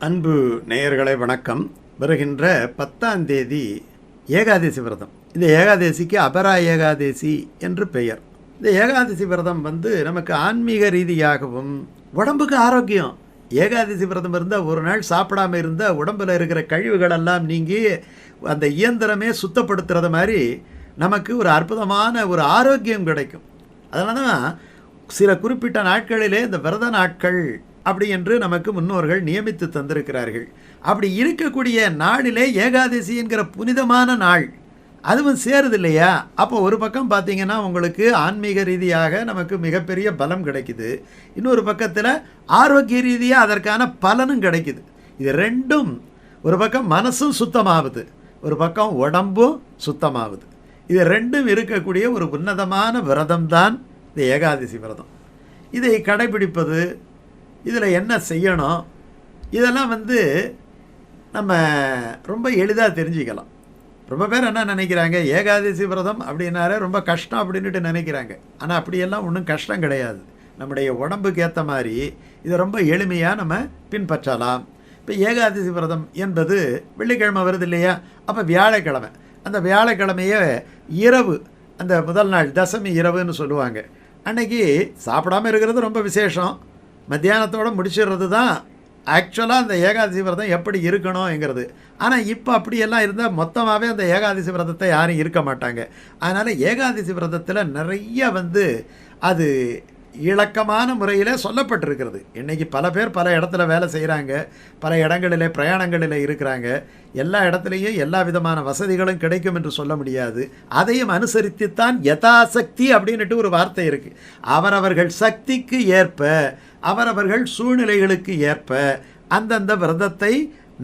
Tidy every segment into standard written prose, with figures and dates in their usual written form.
அன்பு நேயர்களே வணக்கம். வருகின்ற 10ஆம் தேதி ஏகாதசி விரதம். இந்த ஏகாதசிக்கு அபரா ஏகாதசி என்று பெயர். இந்த ஏகாதசி விரதம் நமக்கு ஆன்மீக ரீதியாகவும் உடம்புக்கு ஆரோக்கியம். ஏகாதசி விரதம் இருந்தால் ஒரு நாள் சாப்பிடாமல் இருந்தால் உடம்பில் இருக்கிற கழிவுகளெல்லாம் நீங்கி அந்த இயந்திரமே சுத்தப்படுத்துறது மாதிரி நமக்கு ஒரு அற்புதமான ஒரு ஆரோக்கியம் கிடைக்கும். அதனால தான் சில குறிப்பிட்ட நாட்களிலே இந்த விரத நாட்கள் அப்படி என்று நமக்கு முன்னோர்கள் நியமித்து தந்திருக்கிறார்கள். அப்படி இருக்கக்கூடிய நாளிலே ஏகாதசி என்கிற புனிதமான நாள் அதுவும் சேருது இல்லையா? அப்போ ஒரு பக்கம் பார்த்தீங்கன்னா உங்களுக்கு ஆன்மீக ரீதியாக நமக்கு மிகப்பெரிய பலம் கிடைக்குது, இன்னொரு பக்கத்தில் ஆரோக்கிய ரீதியாக அதற்கான பலனும் கிடைக்குது. இது ரெண்டும், ஒரு பக்கம் மனசும் சுத்தமாகுது, ஒரு பக்கம் உடம்பும் சுத்தமாகுது. இது ரெண்டும் இருக்கக்கூடிய ஒரு உன்னதமான விரதம் தான் இந்த ஏகாதசி விரதம். இதை கடைபிடிப்பது, இதில் என்ன செய்யணும், இதெல்லாம் நம்ம ரொம்ப எளிதாக தெரிஞ்சுக்கலாம். ரொம்ப பேர் என்ன நினைக்கிறாங்க, ஏகாதசி விரதம் அப்படின்னாலே ரொம்ப கஷ்டம் அப்படின்ட்டு நினைக்கிறாங்க. ஆனால் அப்படியெல்லாம் ஒன்றும் கஷ்டம் கிடையாது. நம்முடைய உடம்புக்கு ஏற்ற மாதிரி இதை ரொம்ப எளிமையாக நம்ம பின்பற்றலாம். இப்போ ஏகாதசி விரதம் என்பது வெள்ளிக்கிழமை வருது இல்லையா? அப்போ வியாழக்கிழமை, அந்த வியாழக்கிழமையே இரவு, அந்த முதல் நாள் தசமி இரவுன்னு சொல்லுவாங்க, அன்னைக்கு சாப்பிடாமல் இருக்கிறது ரொம்ப விசேஷம். மத்தியானத்தோடு முடிச்சிடுறது தான் ஆக்சுவலாக அந்த ஏகாதசி விரதம் எப்படி இருக்கணுங்கிறது. ஆனால் இப்போ அப்படியெல்லாம் இருந்தால் மொத்தமாகவே அந்த ஏகாதசி விரதத்தை யாரும் இருக்க மாட்டாங்க. அதனால் ஏகாதசி விரதத்தில் நிறைய அது இலக்கமான முறையில் சொல்லப்பட்டிருக்கிறது. இன்றைக்கி பல பேர் பல இடத்துல வேலை செய்கிறாங்க, பல இடங்களிலே பிரயாணங்களில் இருக்கிறாங்க. எல்லா இடத்துலையும் எல்லா விதமான வசதிகளும் கிடைக்கும் என்று சொல்ல முடியாது. அதையும் அனுசரித்துத்தான் யதாசக்தி அப்படின்ட்டு ஒரு வார்த்தை இருக்குது. அவரவர்கள் சக்திக்கு ஏற்ப, அவரவர்கள் சூழ்நிலைகளுக்கு ஏற்ப அந்தந்த விரதத்தை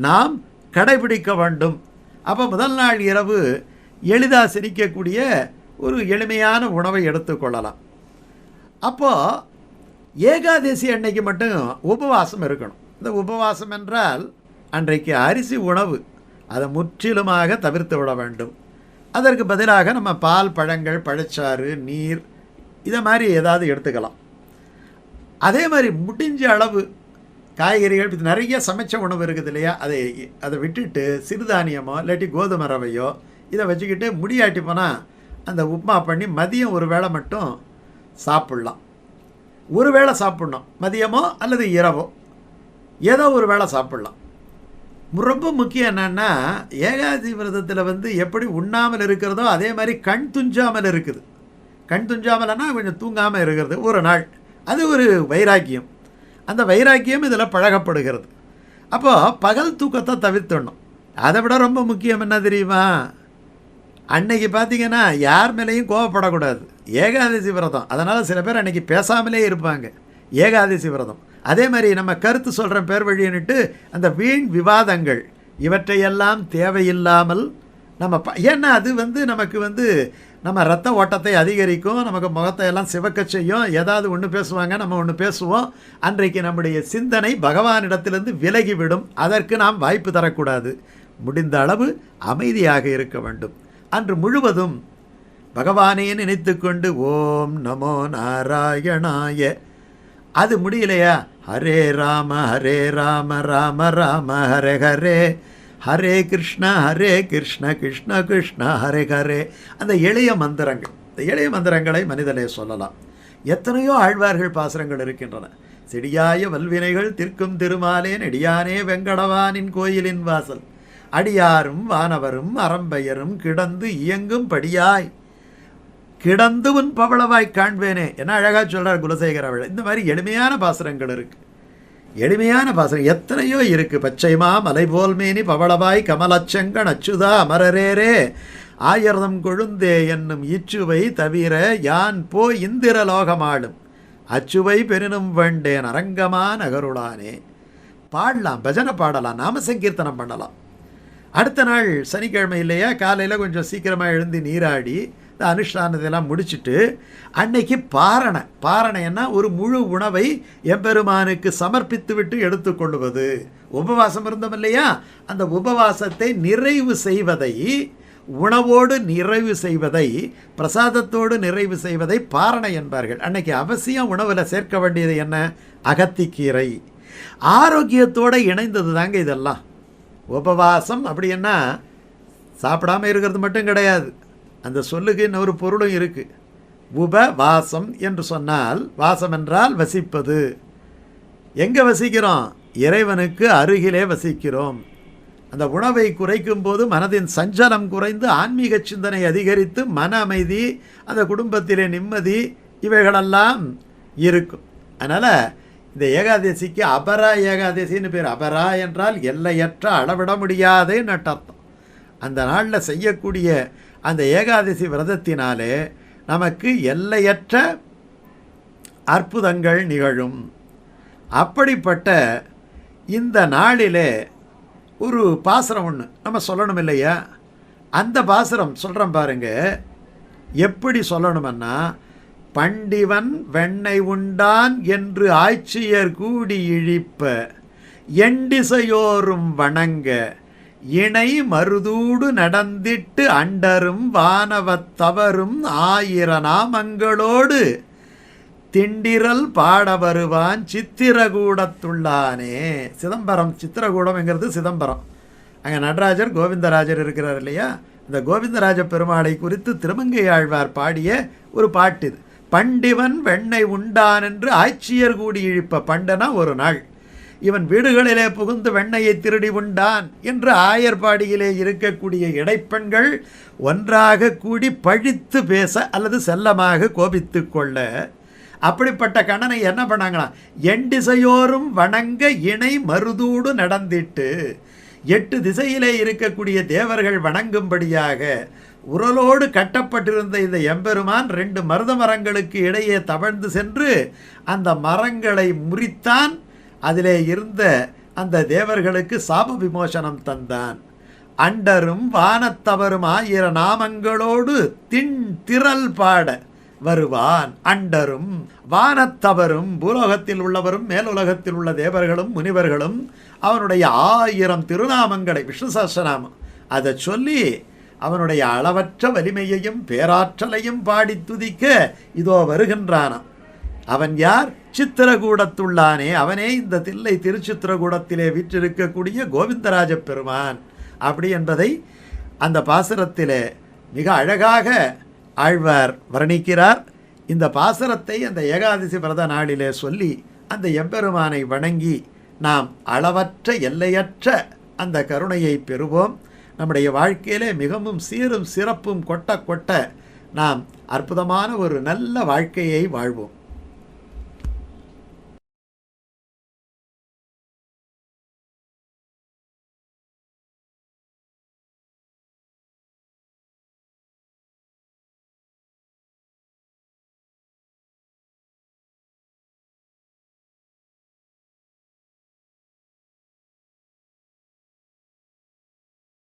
நாம் கடைபிடிக்க வேண்டும். அப்போ முதல் நாள் இரவு எளிதாக சிரிக்கக்கூடிய ஒரு எளிமையான உணவை எடுத்துக்கொள்ளலாம். அப்போது ஏகாதசி அன்னைக்கு மட்டும் உபவாசம் இருக்கணும். இந்த உபவாசம் என்றால் அன்றைக்கு அரிசி உணவு அதை முற்றிலுமாக தவிர்த்து விட வேண்டும். அதற்கு பதிலாக நம்ம பால், பழங்கள், பழச்சாறு, நீர் இதை மாதிரி ஏதாவது எடுத்துக்கலாம். அதே மாதிரி முடிஞ்ச அளவு காய்கறிகள், இது நிறைய சமைச்ச உணவு இருக்குது இல்லையா, அதை விட்டுட்டு சிறுதானியமோ இல்லாட்டி கோதுமை ரவையோ இதை வச்சுக்கிட்டு முடியாட்டி போனால் அந்த உப்புமா பண்ணி மதியம் ஒரு வேளை மட்டும் சாப்பிட்லாம். ஒரு வேளை சாப்பிட்ணும், மதியமோ அல்லது இரவோ ஏதோ ஒரு வேளை சாப்பிட்லாம். ரொம்ப முக்கியம் என்னென்னா, ஏகாதசி விரதத்தில் எப்படி உண்ணாமல் இருக்கிறதோ அதே மாதிரி கண் துஞ்சாமல் இருக்குது. கண் துஞ்சாமல்னா கொஞ்சம் தூங்காமல் இருக்கிறது ஒரு நாள், அது ஒரு வைராக்கியம். அந்த வைராக்கியம் இதில் பழகப்படுகிறது. அப்போது பகல் தூக்கத்தை தவிர்த்துடணும். அதை விட ரொம்ப முக்கியம் என்ன தெரியுமா? அன்னைக்கு பார்த்திங்கன்னா யார் மேலேயும் கோவப்படக்கூடாது. ஏகாதசி விரதம், அதனால் சில பேர் அன்றைக்கி பேசாமலே இருப்பாங்க. ஏகாதசி விரதம் அதே மாதிரி நம்ம கருத்து சொல்கிற பேர் வழின்னுட்டு அந்த வீண் விவாதங்கள் இவற்றையெல்லாம் தேவையில்லாமல் நம்ம ஏன்னா அது நமக்கு நம்ம ரத்த ஓட்டத்தை அதிகரிக்கும், நமக்கு முகத்தை எல்லாம் சிவக்க செய்யும். ஏதாவது ஒன்று பேசுவாங்க, நம்ம ஒன்று பேசுவோம். அன்றைக்கு நம்முடைய சிந்தனை பகவானிடத்திலிருந்து விலகிவிடும். அதற்கு நாம் வாய்ப்பு தரக்கூடாது. முடிந்த அளவு அமைதியாக இருக்க வேண்டும். அன்று முழுவதும் பகவானே நினைத்து கொண்டு ஓம் நமோ நாராயணாய. அது முடியலையா, ஹரே ராம ராம ராம ஹரே ஹரே, ஹரே கிருஷ்ண கிருஷ்ண கிருஷ்ண ஹரே ஹரே. அந்த எளிய மந்திரங்கள், இந்த எளிய மந்திரங்களை மனிதனே சொல்லலாம். எத்தனையோ ஆழ்வார்கள் பாசுரங்கள் இருக்கின்றன. செடியாய வல்வினைகள் தீர்க்கும் திருமாலே நெடியானே வெங்கடவானின் கோயிலின் வாசல், அடியாரும் வானவரும் அறம்பெயரும் கிடந்து இயங்கும் படியாய் கிடந்து உன் பவளவாய் காண்பேனே. என்ன அழகாக சொல்கிறார் குலசேகர அவள். இந்த மாதிரி எளிமையான பாசுரங்கள் இருக்குது. எளிமையான பாசுரம் எத்தனையோ இருக்குது. பச்சைமா மலை போல்மேனி பவளவாய் கமலச்சங்கன் அச்சுதா அமரரேரே ஆயிரதம் கொழுந்தே என்னும் இச்சுவை தவிர யான் போ இந்திரலோகமாடும் அச்சுவை பெரினும் வேண்டேன் அரங்கமா நகருளானே. பாடலாம், பஜனை பாடலாம், நாம சங்கீர்த்தனம் பண்ணலாம். அடுத்த நாள் சனிக்கிழமை இல்லையா, காலையில் கொஞ்சம் சீக்கிரமாக எழுந்து நீராடி இந்த அனுஷ்டானத்தையெல்லாம் முடிச்சுட்டு அன்னைக்கு பாரணைன்னா ஒரு முழு உணவை எம்பெருமானுக்கு சமர்ப்பித்து விட்டு எடுத்துக்கொள்வது. உபவாசம் இருந்தோம் இல்லையா, அந்த உபவாசத்தை நிறைவு செய்வதை, உணவோடு நிறைவு செய்வதை, பிரசாதத்தோடு நிறைவு செய்வதை பாரணை என்பார்கள். அன்னைக்கு அவசியம் உணவில் சேர்க்க வேண்டியது என்ன? அகத்திக்கீரை. ஆரோக்கியத்தோடு இணைந்தது தாங்க இதெல்லாம். உபவாசம் அப்படின்னா சாப்பிடாமல் இருக்கிறது மட்டும் கிடையாது, அந்த சொல்லுக்கு இன்னொரு பொருளும் இருக்குது. உபவாசம் என்று சொன்னால், வாசம் என்றால் வசிப்பது. எங்கே வசிக்கிறோம்? இறைவனுக்கு அருகிலே வசிக்கிறோம். அந்த உணவை குறைக்கும் போது மனதின் சஞ்சலம் குறைந்து ஆன்மீக சிந்தனை அதிகரித்து மன அமைதி, அந்த குடும்பத்திலே நிம்மதி, இவைகளெல்லாம் இருக்கும். அதனால் இந்த ஏகாதசிக்கு அபரா ஏகாதசின்னு பேர். அபரா என்றால் எல்லையற்ற, அளவிட முடியாதேன்னு அர்த்தம். அந்த நாளில் செய்யக்கூடிய அந்த ஏகாதசி விரதத்தினாலே நமக்கு எல்லையற்ற அற்புதங்கள் நிகழும். அப்படிப்பட்ட இந்த நாளிலே ஒரு பாசுரம் ஒன்று நம்ம சொல்லணும் இல்லையா? அந்த பாசுரம் சொல்கிறேன் பாருங்க. எப்படி சொல்லணுமன்னா, பண்டிவன் வெண்ணெய் உண்டான் என்று ஆய்ச்சியர் கூடி இழிப்ப எண்டிசையோரும் வணங்க இணை மருதூடு நடந்திட்டு அண்டரும் வானவத்தவரும் 1000 நாமங்களோடு திண்டிரல் பாட வருவான் சித்திரகூடத்துள்ளானே. சிதம்பரம், சித்திரகூடம்ங்கிறது சிதம்பரம். அங்கே நடராஜர் கோவிந்தராஜர் இருக்கிறார் இல்லையா? இந்த கோவிந்தராஜ பெருமாளை குறித்து திருமங்கை ஆழ்வார் பாடிய ஒரு பாட்டு இது. பண்டிவன் வெண்ணெய் உண்டான் என்று ஆய்ச்சியர் கூடி இழிப்ப. பண்டனா ஒரு நாள், இவன் வீடுகளிலே புகுந்து வெண்ணையை திருடி உண்டான் என்று ஆயர்பாடியிலே இருக்கக்கூடிய இடைப்பெண்கள் ஒன்றாக கூடி பழித்து பேச அல்லது செல்லமாக கோபித்து கொள்ள, அப்படிப்பட்ட கண்ணனை என்ன பண்ணாங்களாம்? எண்டிசையோரும் வணங்க இணை மருதூடு நடந்திட்டு, 8 திசையிலே இருக்கக்கூடிய தேவர்கள் வணங்கும்படியாக உரலோடு கட்டப்பட்டிருந்த இந்த எம்பெருமான் 2 மருத மரங்களுக்கு இடையே தவழ்ந்து சென்று அந்த மரங்களை முறித்தான். அதிலே இருந்த அந்த தேவர்களுக்கு சாப விமோசனம் தந்தான். அண்டரும் வானத்தவரும் 1000 நாமங்களோடு திரள் பாட வருவான். அண்டரும் வானத்தவரும், பூலோகத்தில் உள்ளவரும் மேலுலகத்தில் உள்ள தேவர்களும் முனிவர்களும் அவனுடைய 1000 திருநாமங்களை, விஷ்ணு சஹஸ்ரநாமம், அதை சொல்லி அவனுடைய அளவற்ற வலிமையையும் பேராற்றலையும் பாடி துதிக்க இதோ வருகின்றானாம். அவன் யார்? சித்திரகூடத்துள்ளானே. அவனே இந்த தில்லை திருச்சித்திரகூடத்திலே வீற்றிருக்கக்கூடிய கோவிந்தராஜ பெருமான் அப்படி என்பதை அந்த பாசுரத்திலே மிக அழகாக ஆழ்வார் வர்ணிக்கிறார். இந்த பாசுரத்தை அந்த ஏகாதசி விரத நாளிலே சொல்லி அந்த எம்பெருமானை வணங்கி நாம் அளவற்ற எல்லையற்ற அந்த கருணையை பெறுவோம். நம்முடைய வாழ்க்கையிலே மிகவும் சீரும் சிறப்பும் கொட்ட கொட்ட நாம் அற்புதமான ஒரு நல்ல வாழ்க்கையை வாழ்வோம்.